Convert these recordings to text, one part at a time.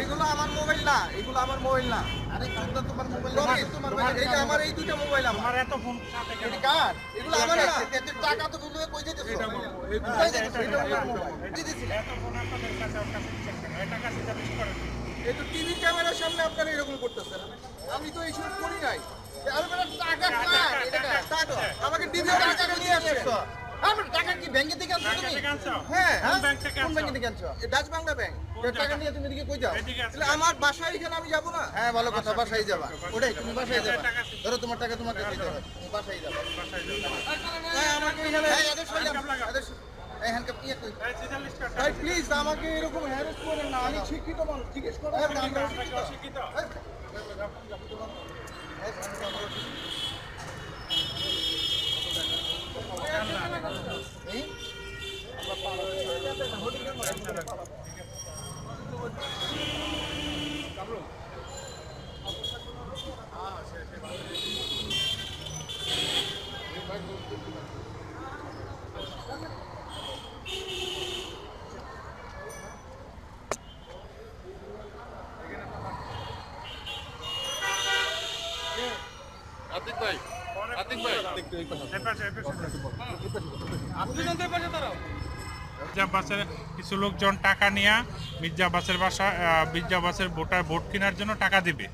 এইগুলো আমার মোবাইল না, এগুলো আমার মোবাইল না। আরে কোনটা তোমার মোবাইল? তোমার মোবাইল। এই যে আমার এই দুটো মোবাইল আমার এত ফোন সাথে কেন? এটা কার? এগুলো আমার না। এত টাকা তো তুমি কই দিতেছো? এটা এত ফোন আপনাদের কাছে চেক করেন। এই টাকা সিধা বেশি করেন। এই তো টিভি ক্যামেরার সামনে আপনারা এরকম করতেছেন। আমি তো এইসব করি নাই। আরে বেটা টাকা কার? এটা টাকা। আমাকে টিভি টাকা নিয়ে আসছো। আমার টাকা কি ব্যাংকে থেকে আনছো তুমি? হ্যাঁ, কোন ব্যাংক থেকে আনছো? কোন ব্যাংক থেকে আনছো? Dutch Bangla bank. টাকা নিয়ে তুমি এদিকে কই যাও? তাহলে আমার বাসায় এখানে আমি যাব না? হ্যাঁ, ভালো কথা, বাসায় যাবা। ওটাই তুমি বাসায় যাবা। ধরো তোমার টাকা তোমাকে দিতে হবে। তুমি বাসায় যাবা। হ্যাঁ, আমাকে এখানে আদেশ হইলাম। আদেশ এই হ্যান্ডকাপ নিয়ে কই? ভাই প্লিজ আমাকে এরকম হ্যারাস করেন না। আমি শিক্ষিত মানুষ, জিজ্ঞেস করো। আমরা শিক্ষিত। আতিক ভাই মির্জা আব্বাসের কিছু লোকজন টাকা নিয়ে মির্জা আব্বাসের মির্জা আব্বাসের ভোট কেনার জন্য টাকা দিবে,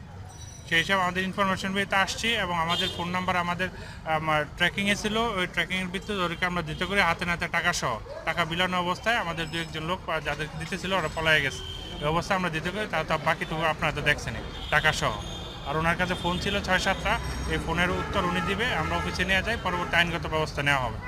সেই হিসাবে আমাদের ইনফরমেশন পেতে আসছি এবং আমাদের ফোন নাম্বার আমাদের ট্র্যাকিংয়ে ছিল। ওই ট্র্যাকিংয়ের ভিত্তিতে ওদেরকে আমরা দিতে করি হাতে নাতে টাকা সহ। টাকা বিলানো অবস্থায় আমাদের দু একজন লোক যাদেরকে দিতেছিল ওরা পলায় গেছে। এই অবস্থায় আমরা দিতে করি, তার তো বাকিটুকু আপনারা তো দেখছেনই টাকা সহ। আর ওনার কাছে ফোন ছিল ৬-৭টা। এই ফোনের উত্তর উনি দিবে, আমরা অফিসে নিয়ে যাই, পরবর্তী আইনগত ব্যবস্থা নেওয়া হবে।